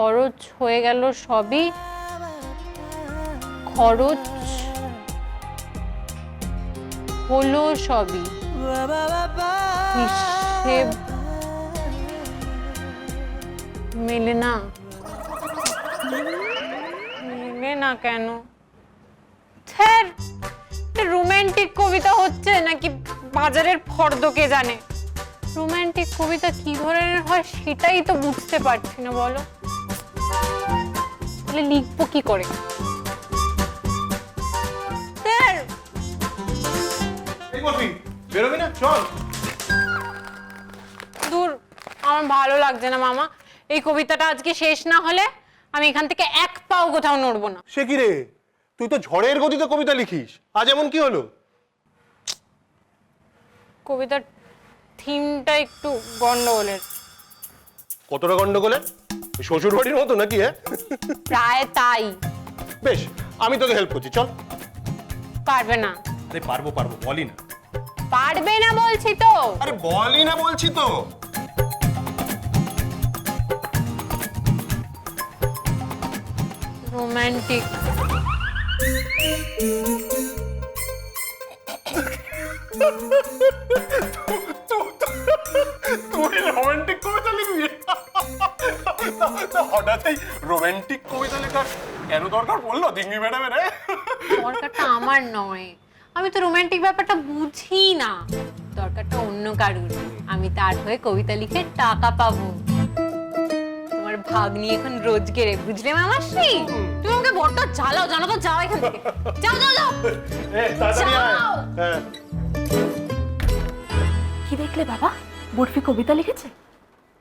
খরচ হয়ে গেল সবই, খরচ হলো সবই, হিসেব মেলে না। মেলে না কেন? স্যার, রোমান্টিক কবিতা হচ্ছে নাকি বাজারের ফর্দ কে জানে। রোমান্টিক কবিতা কি ধরনের হয় সেটাই তো বুঝতে পারছি না, বলো। তাহলে লিখবো কি করে? স্যার, এই বলবি বেরোবি না? চল। দূর, আমার ভালো লাগছে না মামা। এই কবিতাটা আজকে শেষ না হলে আমি এখান থেকে এক পাও কোথাও নড়বো না। সে কি রে, তুই তো ঝড়ের গতিতে কবিতা লিখিস, আজ এমন কি হলো? কবিতার থিমটা একটু গন্ডগোলের। কতটা গন্ডগোলের? শ্বশুর বাড়ির মতো নাকি? হ্যাঁ, প্রায় তাই। বেশ, আমি তোকে হেল্প করছি, চল। পারবে না। আরে পারবো পারবো, বলি না। পারবে না বলছি তো। আরে বলি না বলছি তো। রোমান্টিক। তুই রোমান্টিক কবিতা লিখবি? হঠাৎই রোমান্টিক কবিতা লেখার কেন দরকার পড়লো দিঙ্গি ম্যাডামের? দরকারটা আমার নয়, আমি তো রোমান্টিক ব্যাপারটা বুঝি না। দরকারটা অন্য কারুর। আমি তার হয়ে কবিতা লিখে টাকা পাবো। তোমার ভাগ্নি এখন রোজগেরে, বুঝলে মামাশ্রী? তুমি আমাকে বড্ড জ্বালাও, জানো তো? যাও এখান থেকে, যাও যাও যাও। যাও। কি দেখলে বাবা? বরফি কবিতা লিখেছে?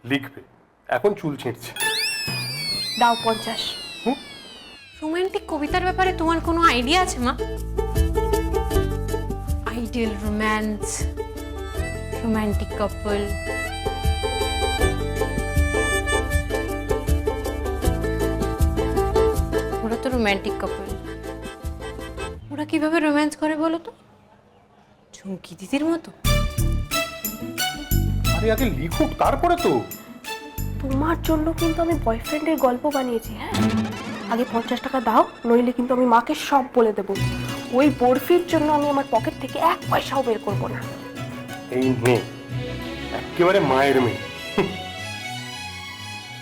লিখবে, এখন চুল ছিঁড়ছে। দাও 50। রোমান্টিক কবিতার ব্যাপারে তোমার কোনো আইডিয়া আছে মা? আইডিয়াল রোম্যান্স, রোমান্টিক কাপল, ওরা তো রোমান্টিক কাপল। ওরা কিভাবে রোম্যান্স করে বলো তো? চুমকি দিদির মতো। আরে আগে লিখুক, তারপরে তো। তোমার জন্য কিন্তু আমি বয়ফ্রেন্ডের গল্প বানিয়েছি। হ্যাঁ, আগে 50 টাকা দাও, নইলে কিন্তু আমি মাকে সব বলে দেবো। ওই বরফির জন্য আমি আমার পকেট থেকে 1 পয়সাও বের করবো না। এই মেয়ে একেবারে মায়ের মেয়ে।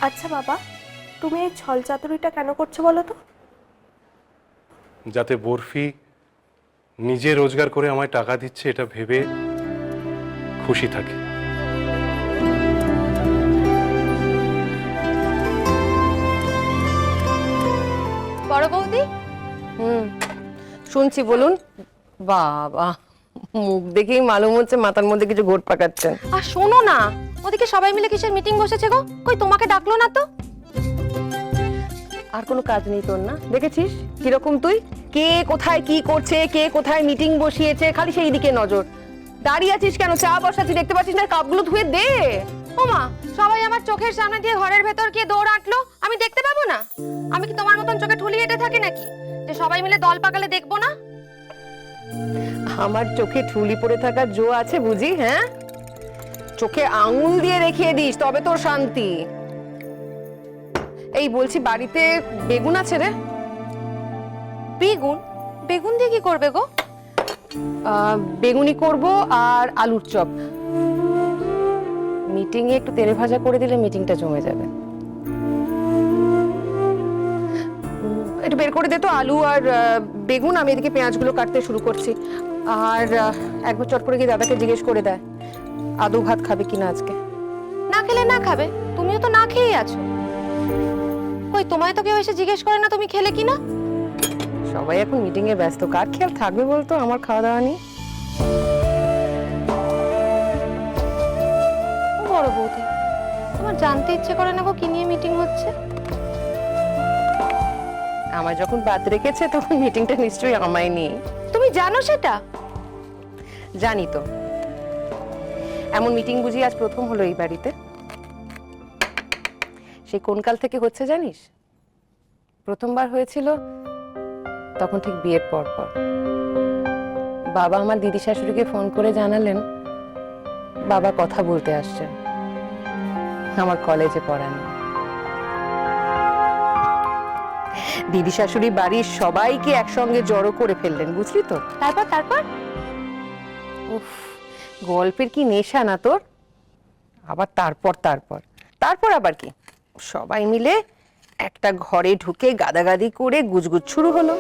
আচ্ছা বাবা, তুমি এই ছল চাতুরিটা কেন করছো বলো তো? যাতে বরফি নিজে রোজগার করে আমায় টাকা দিচ্ছে এটা ভেবে খুশি থাকে। বড় বৌদি, শুনছি, বলুন। বাবা, মুখ দেখেই মালুম হচ্ছে মাথার মধ্যে কিছু ঘোট পাকাচ্ছেন। আর শোনো না, ওদিকে সবাই মিলে কিসের মিটিং বসেছে গো? কই তোমাকে ডাকলো না তো? আর কোনো কাজ নেই তোর, না? দেখেছিস কিরকম তুই? কে কোথায় কি করছে, কে কোথায় মিটিং বসিয়েছে, খালি সেই দিকে নজর। দাঁড়িয়ে আছিস কেন? চা বসাচ্ছি, দেখতে পাচ্ছিস না? কাপগুলো ধুয়ে দে। ওমা, সবাই আমার চোখের সামনে দিয়ে ঘরের ভেতর গিয়ে দৌড় আটলো, আমি দেখতে পাবো না? আমি কি তোমার মতন চোখে ঠুলি হেঁটে থাকি নাকি, যে সবাই মিলে দল পাকালে দেখবো না? আমার চোখে ঠুলি পড়ে থাকার জো আছে বুঝি? হ্যাঁ, চোখে আঙুল দিয়ে রেখে দিস, তবে তোর শান্তি। এই বলছি, বাড়িতে বেগুন আছে রে? বেগুন? বেগুন দিয়ে কি করবে গো? বেগুনি করব আর আলুর চপ। মিটিং এ একটু তেলে ভাজা করে দিলে মিটিংটা জমে যাবে। একটু বের করে দে তো আলু আর বেগুন, আমি এদিকে পেঁয়াজগুলো কাটতে শুরু করছি। আর একবার চট করে গিয়ে দাদাকে জিজ্ঞেস করে দেয় আদৌ ভাত খাবে কিনা আজকে। না খেলে না খাবে, তুমিও তো না খেয়েই আছো। কই, তোমায় তো কেউ এসে জিজ্ঞেস করে না তুমি খেলে কিনা? সবাই এখন মিটিং এ ব্যস্ত, কার খেয়াল থাকবে বলতো আমার খাওয়া দাওয়া নিয়ে? বড় বৌদি, তোমার জানতে ইচ্ছে করে না গো কি নিয়ে মিটিং হচ্ছে? আমার যখন বাদ রেখেছে তখন মিটিংটা নিশ্চয়ই আমায় নিয়ে। তুমি জানো সেটা? জানি তো। এমন মিটিং বুঝি আজ প্রথম হলো এই বাড়িতে? সেই কোন কাল থেকে হচ্ছে জানিস? প্রথমবার হয়েছিল তখন ঠিক বিয়ের পর পর। বাবা আমার দিদি শাশুড়িকে ফোন করে জানালেন বাবা কথা বলতে আসছেন আমার কলেজে পড়ানো। দিদি শাশুড়ি বাড়ির সবাইকে একসঙ্গে জড়ো করে ফেললেন, বুঝলি তো? তারপর তারপর উফ, গল্পের কি নেশা না তোর? আবার তারপর তারপর তারপর আবার কি, সবাই মিলে একটা ঘরে ঢুকে গাদাগাদি করে গুজগুজ শুরু হলো।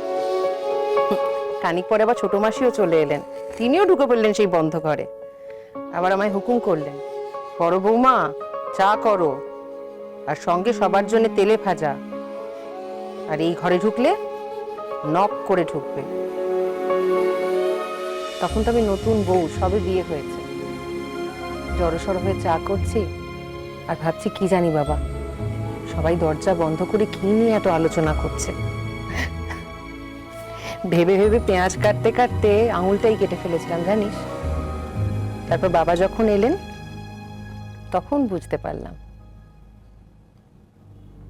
খানিক পরে আবার ছোট মাসিও চলে এলেন, তিনিও ঢুকে পড়লেন সেই বন্ধ ঘরে। আবার আমায় হুকুম করলেন, বড় বৌমা চা করো, আর সঙ্গে সবার জন্য তেলে ভাজা, আর এই ঘরে ঢুকলে নক করে ঢুকবে। তখন তো আমি নতুন বউ, সবে বিয়ে হয়েছে, জড়সড় হয়ে চা করছি আর ভাবছি কি জানি বাবা, সবাই দরজা বন্ধ করে কি নিয়ে এত আলোচনা করছে। ভেবে ভেবে পেঁয়াজ কাটতে কাটতে আঙুলটাই কেটে ফেলেছিলাম জানিস। তারপর বাবা যখন এলেন তখন বুঝতে পারলাম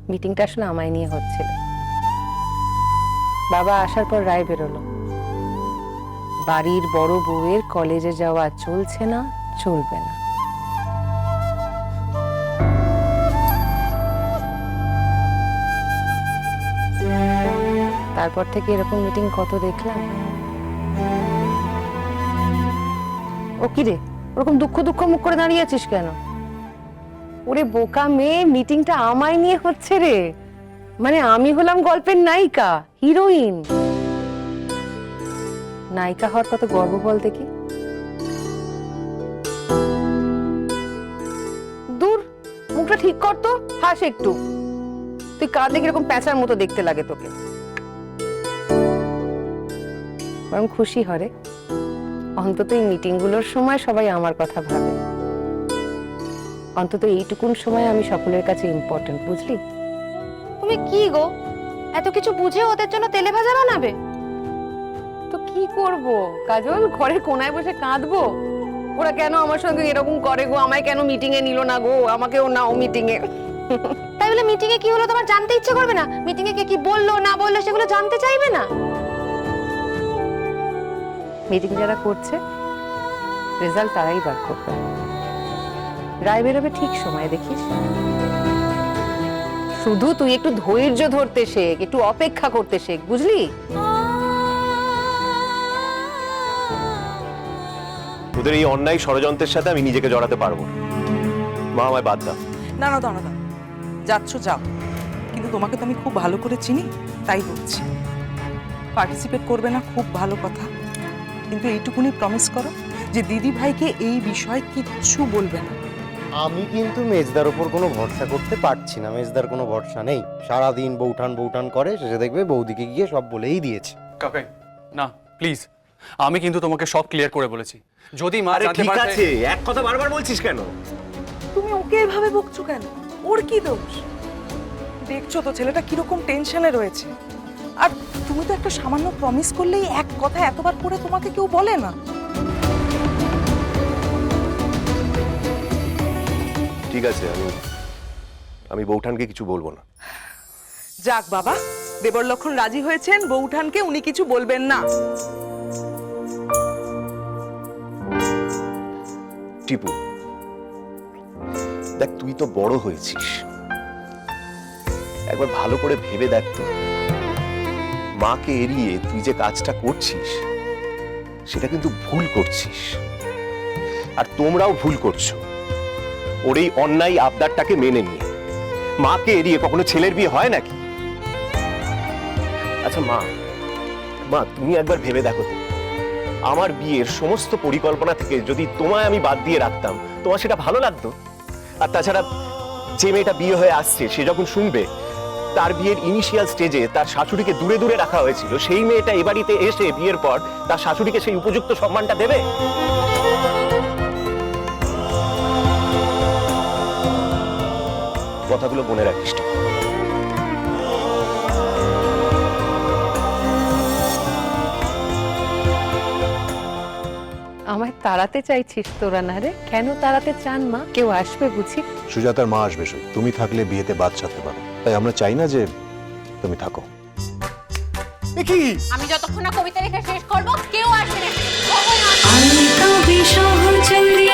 মিটিংটা আসলে আমায় নিয়ে হচ্ছিল। বাবা আসার পর রায় বেরোলো, বাড়ির বড় বউয়ের কলেজে যাওয়া চলছে না, চলবে না। তারপর থেকে এরকম মিটিং কত দেখলাম। ও কি রে, ওরকম দুঃখ দুঃখ মুখ করে দাঁড়িয়ে আছিস কেন? ওরে বোকা মেয়ে, মিটিংটা আমায় নিয়ে হচ্ছে রে। মানে আমি হলাম গল্পের নায়িকা, হিরোইন। নায়িকা হওয়ার কত গর্ব বল দেখি। দূর, মুখটা ঠিক কর তো, হাস একটু। তুই কাঁদলে কিরকম প্যাঁচার মতো দেখতে লাগে তোকে। বরং খুশি হরে, অন্তত এই মিটিং গুলোর সময় সবাই আমার কথা ভাবে। অন্তত এইটুকুন সময় আমি সকলের কাছে ইম্পর্টেন্ট, বুঝলি? তুমি কি গো, এত কিছু বুঝে ওদের জন্য তেলে ভাজা বানাবে? তো কি করব কাজল, ঘরের কোনায় বসে কাঁদবো? ওরা কেন আমার সঙ্গে এরকম করে গো? আমায় কেন মিটিং এ নিল না গো? আমাকেও নাও মিটিং এ। তাই বলে মিটিং এ কি হলো তোমার জানতে ইচ্ছে করবে না? মিটিং এ কে কি বললো না বললো সেগুলো জানতে চাইবে না? মিটিং যারা করছে রেজাল্ট তারাই বার করবে। রায় বেরোবে ঠিক সময়, দেখিস। শুধু তুই একটু ধৈর্য ধরতে শেখ, একটু অপেক্ষা করতে শেখ, বুঝলি? তোদের এই অন্যায় ষড়যন্ত্রের সাথে আমি নিজেকে জড়াতে পারবো না। মা, আমায় বাদ দাও। না না, দাঁড়া দাঁড়া, যাচ্ছ যাও, কিন্তু তোমাকে তো আমি খুব ভালো করে চিনি, তাই বলছি। পার্টিসিপেট করবে না খুব ভালো কথা, কিন্তু এইটুকুনি প্রমিস করো যে দিদি ভাইকে এই বিষয়ে কিচ্ছু বলবে না। আমি কিন্তু মেজদার ওপর কোনো ভরসা করতে পারছি না। মেজদার কোনো ভরসা নেই, সারাদিন বউঠান বউঠান করে, শেষে দেখবে বৌদিকে গিয়ে সব বলেই দিয়েছে। কাকাই না, প্লিজ, আমি কিন্তু তোমাকে সব ক্লিয়ার করে বলেছি। যদি মা আরে জানতে ঠিক পারে, আছে, এক কথা বারবার বলছিস কেন? তুমি ওকে এভাবে বকছো কেন? ওর কি দোষ? দেখছো তো ছেলেটা কিরকম টেনশনে রয়েছে। আর তুমি তো একটা সামান্য প্রমিস করলেই এক কথা এতবার করে তোমাকে কেউ বলে না। ঠিক আছে, আমি বউঠানকে কিছু বলবো না। যাক বাবা, দেবর লক্ষণ রাজি হয়েছেন, বউঠানকে উনি কিছু বলবেন না। টিপু দেখ, তুই তো বড় হয়েছিস, একবার ভালো করে ভেবে দেখ তো, মাকে এড়িয়ে তুই যে কাজটা করছিস সেটা কিন্তু ভুল করছিস, আর তোমরাও ভুল করছো। ওর এই অন্যায় আবদারটাকে মেনে নিয়ে মাকে এড়িয়ে কখনো ছেলের বিয়ে হয় নাকি? আচ্ছা মা তুমি একবার ভেবে দেখো তো, আমার বিয়ের সমস্ত পরিকল্পনা থেকে যদি তোমায় আমি বাদ দিয়ে রাখতাম, তোমার সেটা ভালো লাগতো? আর তাছাড়া যে মেয়েটা বিয়ে হয়ে আসছে সে যখন শুনবে তার বিয়ের ইনিশিয়াল স্টেজে তার শাশুড়িকে দূরে দূরে রাখা হয়েছিল, সেই মেয়েটা এ বাড়িতে এসে বিয়ের পর তার শাশুড়িকে সেই উপযুক্ত সম্মানটা দেবে? কথাগুলো মনে রাখিস। আমায় তাড়াতে চাইছিস তোরা? না রে, কেন তাড়াতে চান মা? কেউ আসবে বুঝি? সুজাতার মা আসবে, তুমি থাকলে বিয়েতে বাদ সাধতে পারো, তাই আমরা চাই না যে তুমি থাকো। আমি যতক্ষণ না কবিতা লেখা শেষ করবো কেউ আসবে না। আমি তো বিষহ চলি